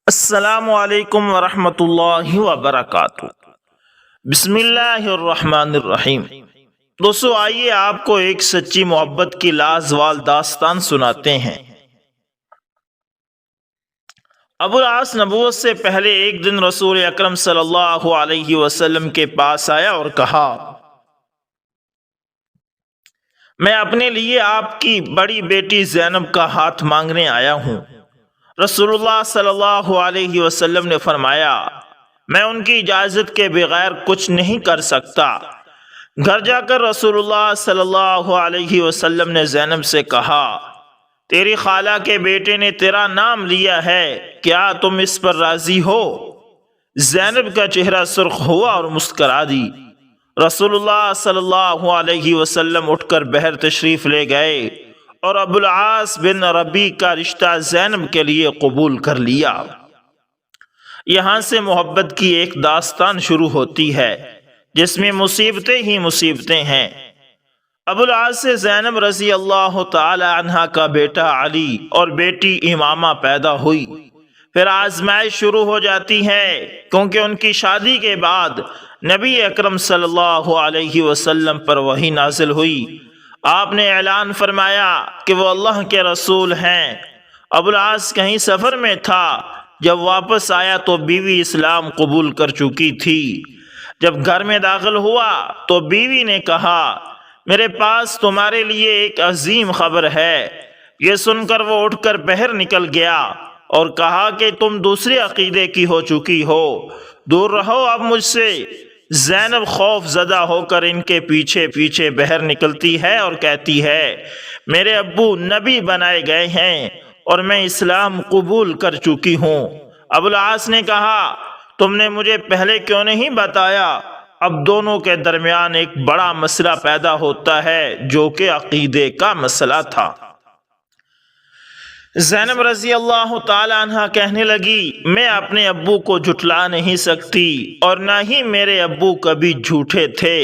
السلام علیکم ورحمۃ اللہ وبرکاتہ۔ بسم اللہ الرحمن الرحیم۔ دوستو، آئیے آپ کو ایک سچی محبت کی لازوال داستان سناتے ہیں۔ ابو العاص نبوت سے پہلے ایک دن رسول اکرم صلی اللہ علیہ وسلم کے پاس آیا اور کہا، میں اپنے لیے آپ کی بڑی بیٹی زینب کا ہاتھ مانگنے آیا ہوں۔ رسول اللہ صلی اللہ علیہ وسلم نے فرمایا، میں ان کی اجازت کے بغیر کچھ نہیں کر سکتا۔ گھر جا کر رسول اللہ صلی اللہ علیہ وسلم نے زینب سے کہا، تیری خالہ کے بیٹے نے تیرا نام لیا ہے، کیا تم اس پر راضی ہو؟ زینب کا چہرہ سرخ ہوا اور مسکرا دی۔ رسول اللہ صلی اللہ علیہ وسلم اٹھ کر بہر تشریف لے گئے اور ابو العاص بن ربیع کا رشتہ زینب کے لیے قبول کر لیا۔ یہاں سے محبت کی ایک داستان شروع ہوتی ہے جس میں مصیبتیں ہی مصیبتیں ہیں۔ ابو العاص سے زینب رضی اللہ تعالی عنہا کا بیٹا علی اور بیٹی امامہ پیدا ہوئی۔ پھر آزمائش شروع ہو جاتی ہے، کیونکہ ان کی شادی کے بعد نبی اکرم صلی اللہ علیہ وسلم پر وحی نازل ہوئی۔ آپ نے اعلان فرمایا کہ وہ اللہ کے رسول ہیں۔ ابو العاص کہیں سفر میں تھا، جب واپس آیا تو بیوی اسلام قبول کر چکی تھی۔ جب گھر میں داخل ہوا تو بیوی نے کہا، میرے پاس تمہارے لیے ایک عظیم خبر ہے۔ یہ سن کر وہ اٹھ کر باہر نکل گیا اور کہا کہ تم دوسرے عقیدے کی ہو چکی ہو، دور رہو اب مجھ سے۔ زینب خوف زدہ ہو کر ان کے پیچھے پیچھے باہر نکلتی ہے اور کہتی ہے، میرے ابو نبی بنائے گئے ہیں اور میں اسلام قبول کر چکی ہوں۔ ابو العاص نے کہا، تم نے مجھے پہلے کیوں نہیں بتایا؟ اب دونوں کے درمیان ایک بڑا مسئلہ پیدا ہوتا ہے جو کہ عقیدے کا مسئلہ تھا۔ زینب رضی اللہ تعالی عنہ کہنے لگی، میں اپنے ابو کو جھٹلا نہیں سکتی اور نہ ہی میرے ابو کبھی جھوٹے تھے،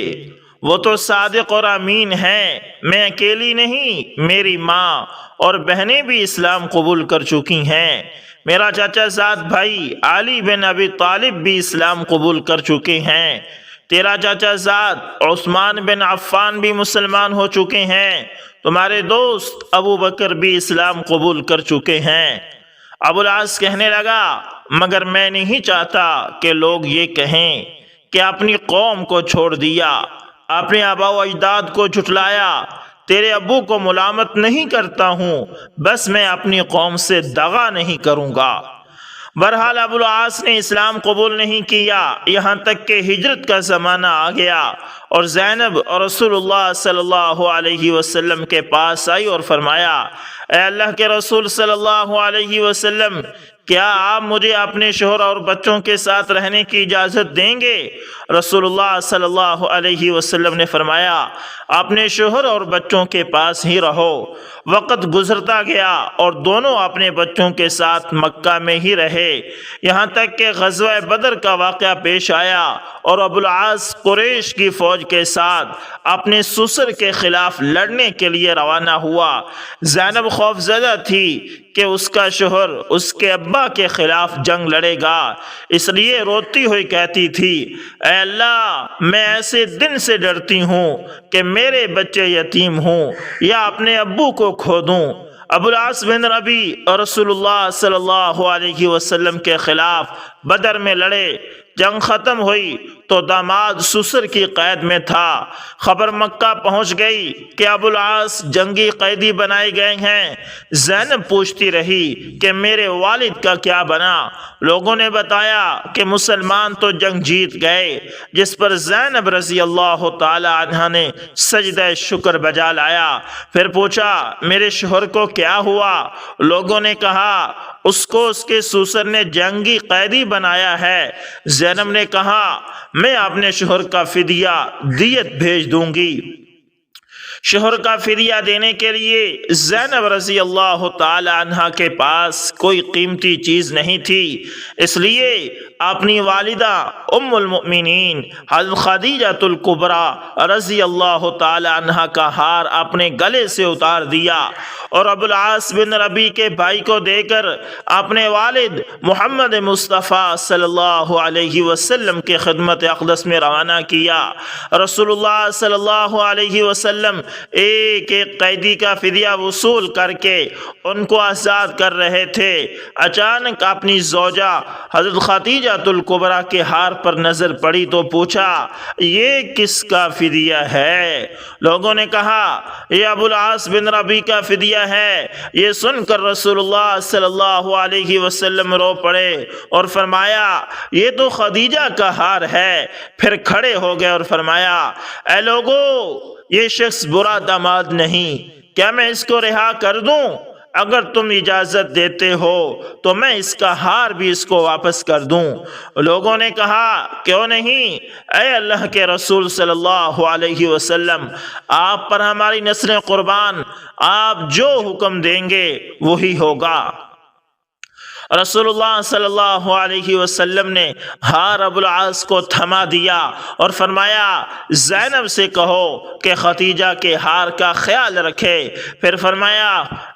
وہ تو صادق اور امین ہیں۔ میں اکیلی نہیں، میری ماں اور بہنیں بھی اسلام قبول کر چکی ہیں۔ میرا چچا زاد بھائی علی بن ابی طالب بھی اسلام قبول کر چکے ہیں۔ تیرا چچا زاد عثمان بن عفان بھی مسلمان ہو چکے ہیں۔ تمہارے دوست ابو بکر بھی اسلام قبول کر چکے ہیں۔ ابو العاص کہنے لگا، مگر میں نہیں چاہتا کہ لوگ یہ کہیں کہ اپنی قوم کو چھوڑ دیا، اپنے آبا و اجداد کو جھٹلایا۔ تیرے ابو کو ملامت نہیں کرتا ہوں، بس میں اپنی قوم سے دغا نہیں کروں گا۔ بہرحال ابو العاص نے اسلام قبول نہیں کیا، یہاں تک کہ ہجرت کا زمانہ آ گیا اور زینب اور رسول اللہ صلی اللہ علیہ وسلم کے پاس آئی اور فرمایا، اے اللہ کے رسول صلی اللہ علیہ وسلم، کیا آپ مجھے اپنے شوہر اور بچوں کے ساتھ رہنے کی اجازت دیں گے؟ رسول اللہ صلی اللہ علیہ وسلم نے فرمایا، اپنے شوہر اور بچوں کے پاس ہی رہو۔ وقت گزرتا گیا اور دونوں اپنے بچوں کے ساتھ مکہ میں ہی رہے، یہاں تک کہ غزوہ بدر کا واقعہ پیش آیا اور ابو العاص قریش کی فوج کے ساتھ اپنے سسر کے خلاف لڑنے کے لیے روانہ ہوا۔ زینب خوف زدہ تھی کہ اس کا شوہر اس کے ابا کے خلاف جنگ لڑے گا، اس لیے روتی ہوئی کہتی تھی، اے اللہ، میں ایسے دن سے ڈرتی ہوں کہ میرے بچے یتیم ہوں یا اپنے ابو کو کھو دوں۔ ابو العاص بن ربیع اور رسول اللہ صلی اللہ علیہ وسلم کے خلاف بدر میں لڑے۔ جنگ ختم ہوئی تو داماد سسر کی قید میں تھا۔ خبر مکہ پہنچ گئی کہ ابو العاص جنگی قیدی بنائے گئے ہیں۔ زینب پوچھتی رہی کہ میرے والد کا کیا بنا؟ لوگوں نے بتایا کہ مسلمان تو جنگ جیت گئے، جس پر زینب رضی اللہ تعالی عنہا نے سجدہ شکر بجا لایا۔ پھر پوچھا، میرے شوہر کو کیا ہوا؟ لوگوں نے کہا، اس کو اس کے سسر نے جنگی قیدی بنایا ہے۔ زینب نے کہا، میں اپنے شوہر کا فدیہ دیت بھیج دوں گی۔ شوہر کا فدیہ دینے کے لیے زینب رضی اللہ تعالی عنہا کے پاس کوئی قیمتی چیز نہیں تھی، اس لیے اپنی والدہ ام المؤمنین حضرت خدیجہ الکبریٰ رضی اللہ تعالی عنہا کا ہار اپنے گلے سے اتار دیا اور ابو العاص بن ربیع کے بھائی کو دے کر اپنے والد محمد مصطفیٰ صلی اللہ علیہ وسلم کے خدمت اقدس میں روانہ کیا۔ رسول اللہ صلی اللہ علیہ وسلم ایک ایک قیدی کا فدیہ وصول کر کے ان کو آزاد کر رہے تھے، اچانک اپنی زوجہ حضرت خدیجہ الکبریٰ کے ہار پر نظر پڑی تو پوچھا، یہ کس کا فدیہ ہے؟ لوگوں نے کہا یہ ابو العاص بن ربیع کا فدیہ ہے۔ یہ سن کر رسول اللہ صلی اللہ علیہ وسلم رو پڑے اور فرمایا یہ تو خدیجہ کا ہار ہے۔ پھر کھڑے ہو گئے اور فرمایا، اے لوگو، یہ شخص برا داماد نہیں، کیا میں اس کو رہا کر دوں؟ اگر تم اجازت دیتے ہو تو میں اس کا ہار بھی اس کو واپس کر دوں۔ لوگوں نے کہا کیوں نہیں، اے اللہ کے رسول صلی اللہ علیہ وسلم، آپ پر ہماری نسلیں قربان، آپ جو حکم دیں گے وہی ہوگا۔ رسول اللہ صلی اللہ علیہ وسلم نے ہار ابو العاص کو تھما دیا اور فرمایا زینب سے کہو کہ خدیجہ کے ہار کا خیال رکھے۔ پھر فرمایا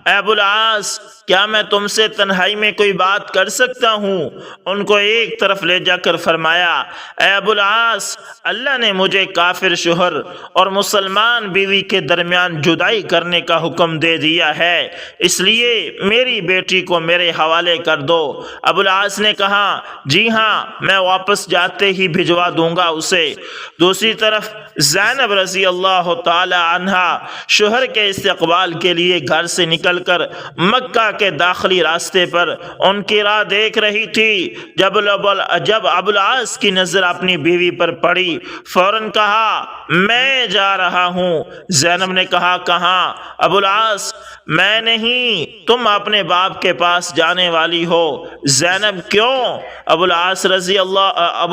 اے ابو العاص، کیا میں تم سے تنہائی میں کوئی بات کر سکتا ہوں؟ ان کو ایک طرف لے جا کر فرمایا اے ابو العاص، اللہ نے مجھے کافر شوہر اور مسلمان بیوی کے درمیان جدائی کرنے کا حکم دے دیا ہے، اس لیے میری بیٹی کو میرے حوالے کر دو۔ ابو العاص نے کہا جی ہاں، میں واپس جاتے ہی بھجوا دوں گا اسے۔ دوسری طرف زینب رضی اللہ تعالی عنہا شوہر کے استقبال کے لیے گھر سے نکل کر مکہ کے داخلی راستے پر ان کی راہ دیکھ رہی تھی۔ جب ابو العاص کی نظر اپنی بیوی پر پڑی، فوراً کہا میں جا رہا ہوں۔ زینب نے کہا کہاں؟ ابو العاص میں نہیں، تم اپنے باپ کے پاس جانے والی ہو۔ زینب کیوں؟ ابو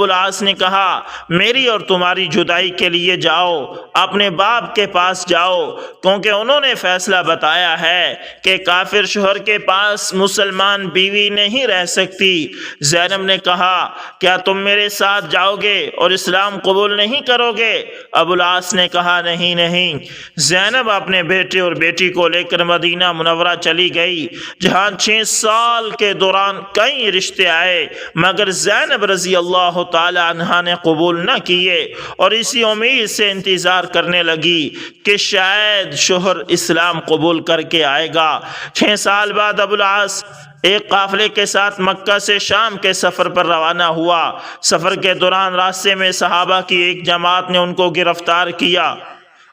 العاص نے کہا میری اور تمہاری جدائی کے لیے جاؤ، اپنے باپ کے پاس جاؤ، کیونکہ انہوں نے فیصلہ بتایا ہے کہ کافر شوہر کے پاس مسلمان بیوی نہیں رہ سکتی۔ زینب نے کہا کیا تم میرے ساتھ جاؤ گے اور اسلام قبول نہیں کرو گے؟ ابو العاص نے کہا نہیں نہیں۔ زینب اپنے بیٹے اور بیٹی کو لے کر مدینہ منورہ چلی گئی، جہاں 6 سال کے دوران کئی رشتے آئے، مگر زینب رضی اللہ تعالی عنہا نے قبول نہ کیے اور اسی امید سے انتظار کرنے لگی کہ شاید شوہر اسلام قبول کر کے آئے گا۔ 6 سال بعد ابو العاص ایک قافلے کے ساتھ مکہ سے شام کے سفر پر روانہ ہوا۔ سفر کے دوران راستے میں صحابہ کی ایک جماعت نے ان کو گرفتار کیا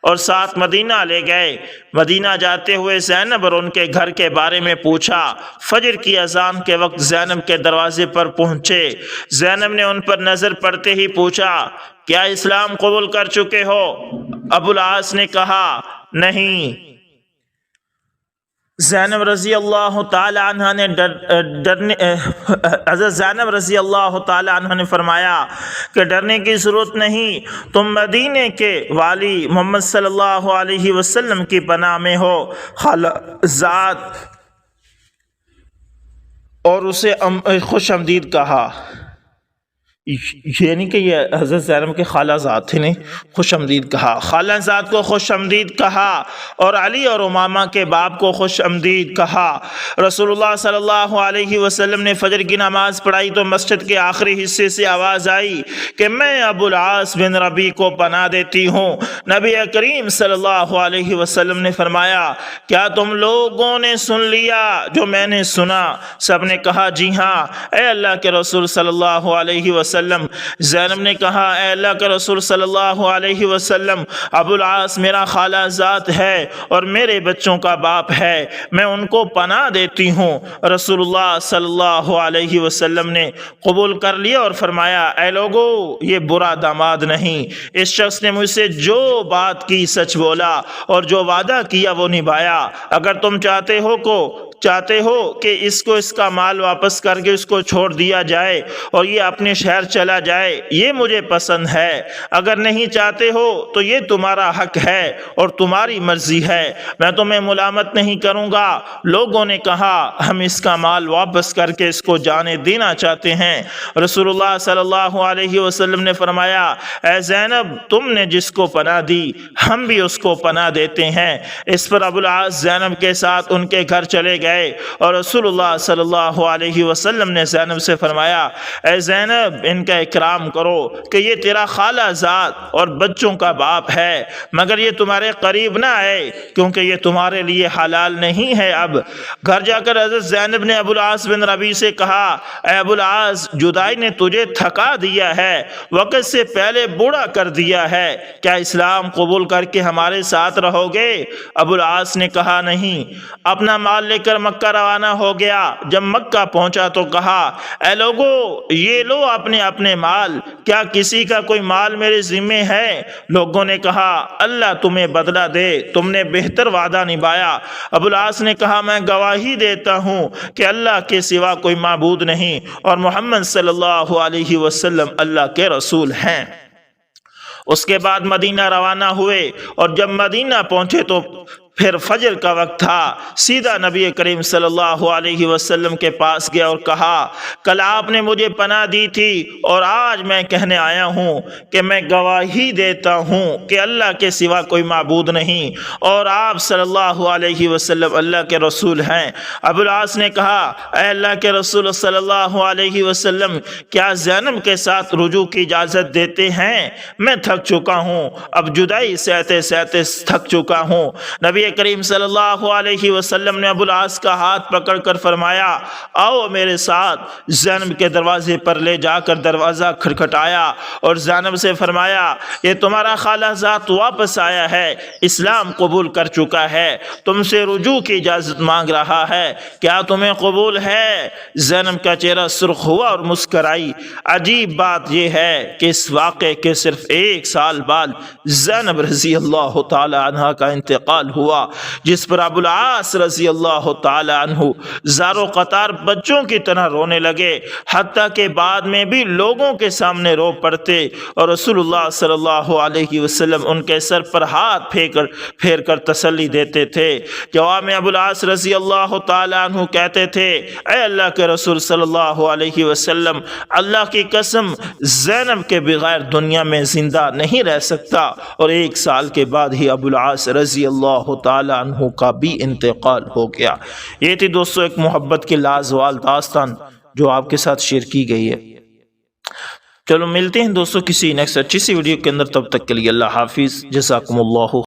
اور ساتھ مدینہ لے گئے۔ مدینہ جاتے ہوئے زینب اور ان کے گھر کے بارے میں پوچھا۔ فجر کی اذان کے وقت زینب کے دروازے پر پہنچے۔ زینب نے ان پر نظر پڑتے ہی پوچھا کیا اسلام قبول کر چکے ہو؟ ابو العاص نے کہا نہیں۔ زینب رضی اللہ تعالی عنہ نے حضرت زینب رضی اللہ تعالی عنہ نے فرمایا کہ ڈرنے کی ضرورت نہیں، تم مدینے کے والی محمد صلی اللہ علیہ وسلم کی پناہ میں ہو۔ خالہ زاد اور اسے خوش آمدید کہا، یعنی کہ یہ حضرت زینب کے خالہ زاد تھے نے خوش آمدید کہا، خالہ زاد کو خوش آمدید کہا اور علی اور امامہ کے باپ کو خوش آمدید کہا۔ رسول اللہ صلی اللہ علیہ وسلم نے فجر کی نماز پڑھائی تو مسجد کے آخری حصے سے آواز آئی کہ میں ابو العاص بن ربیع کو پناہ دیتی ہوں۔ نبی کریم صلی اللہ علیہ وسلم نے فرمایا کیا تم لوگوں نے سن لیا جو میں نے سنا؟ سب نے کہا جی ہاں اے اللہ کے رسول صلی اللہ علیہ وسلم۔ زینب نے کہا اے اللہ کے رسول صلی اللہ علیہ وسلم، ابو العاص میرا خالہ زاد ہے اور میرے بچوں کا باپ ہے، میں ان کو پناہ دیتی ہوں۔ رسول اللہ صلی اللہ علیہ وسلم نے قبول کر لیا اور فرمایا اے لوگو، یہ برا داماد نہیں، اس شخص نے مجھ سے جو بات کی سچ بولا اور جو وعدہ کیا وہ نبھایا۔ اگر تم چاہتے ہو چاہتے ہو کہ اس کو اس کا مال واپس کر کے اس کو چھوڑ دیا جائے اور یہ اپنے شہر چلا جائے، یہ مجھے پسند ہے۔ اگر نہیں چاہتے ہو تو یہ تمہارا حق ہے اور تمہاری مرضی ہے، میں تمہیں ملامت نہیں کروں گا۔ لوگوں نے کہا ہم اس کا مال واپس کر کے اس کو جانے دینا چاہتے ہیں۔ رسول اللہ صلی اللہ علیہ وسلم نے فرمایا، اے زینب، تم نے جس کو پناہ دی ہم بھی اس کو پناہ دیتے ہیں۔ اس پر ابو العاص زینب کے ساتھ ان کے گھر چلے گئے اور رسول اللہ صلی اللہ علیہ وسلم نے زینب سے فرمایا، اے زینب، ان کا اکرام کرو کہ یہ تیرا خالہ زاد اور بچوں کا باپ ہے، مگر یہ تمہارے قریب نہ آئے کیونکہ یہ تمہارے لیے حلال نہیں ہے۔ اب گھر جا کر حضرت زینب نے ابو العاص بن ربیع سے کہا، اے ابو العاص، جدائی نے تجھے تھکا دیا ہے، وقت سے پہلے بوڑھا کر دیا ہے، کیا اسلام قبول کر کے ہمارے ساتھ رہو گے؟ ابو العاص نے کہا نہیں۔ اپنا مال لے کر مکہ روانہ ہو گیا۔ جب مکہ پہنچا تو کہا، اے لوگو، یہ لو اپنے اپنے مال، کیا کسی کا کوئی مال میرے ذمے ہے؟ لوگوں نے کہا، اللہ تمہیں بدلہ دے، تم نے بہتر وعدہ نبھایا۔ ابو العاص نے کہا، میں گواہی دیتا ہوں کہ اللہ کے سوا کوئی معبود نہیں اور محمد صلی اللہ علیہ وسلم اللہ کے رسول ہیں۔ اس کے بعد مدینہ روانہ ہوئے اور جب مدینہ پہنچے تو پھر فجر کا وقت تھا۔ سیدھا نبی کریم صلی اللہ علیہ وسلم کے پاس گیا اور کہا، کل آپ نے مجھے پناہ دی تھی اور آج میں کہنے آیا ہوں کہ میں گواہی دیتا ہوں کہ اللہ کے سوا کوئی معبود نہیں اور آپ صلی اللہ علیہ وسلم اللہ کے رسول ہیں۔ ابو العاص نے کہا، اے اللہ کے رسول صلی اللہ علیہ وسلم، کیا زینب کے ساتھ رجوع کی اجازت دیتے ہیں؟ میں تھک چکا ہوں، اب جدائی سہتے سہتے تھک چکا ہوں۔ نبی کریم صلی اللہ علیہ وسلم نے ابو العاص کا ہاتھ پکڑ کر فرمایا، آؤ میرے ساتھ۔ زینب کے دروازے پر لے جا کر دروازہ کھٹکھٹایا اور زینب سے فرمایا، یہ تمہارا خالہ زاد واپس آیا ہے، اسلام قبول کر چکا ہے، تم سے رجوع کی اجازت مانگ رہا ہے، کیا تمہیں قبول ہے؟ زینب کا چہرہ سرخ ہوا اور مسکرائی۔ عجیب بات یہ ہے کہ اس واقعے کے صرف 1 سال بعد زینب رضی اللہ تعالی عنہ کا انتقال ہوا، جس پر ابو العاص رضی اللہ تعالی عنہ زار و قطار بچوں کی طرح رونے لگے، حتیٰ کہ بعد میں بھی لوگوں کے سامنے رو پڑتے اور رسول اللہ صلی اللہ علیہ وسلم ان کے سر پر ہاتھ پھیر کر تسلی دیتے تھے۔ جواب میں ابو العاص رضی اللہ تعالی عنہ کہتے تھے، اے اللہ کے رسول صلی اللہ علیہ وسلم، اللہ کی قسم، زینب کے بغیر دنیا میں زندہ نہیں رہ سکتا۔ اور 1 سال کے بعد ہی ابو العاص رضی اللہ تعالی عنہ کا بھی انتقال ہو گیا۔ یہ تھی دوستو ایک محبت کی لازوال داستان جو آپ کے ساتھ شیئر کی گئی ہے۔ چلو ملتے ہیں دوستو کسی نیکسٹ اچھی سی ویڈیو کے اندر، تب تک کے لیے اللہ حافظ، جزاکم اللہ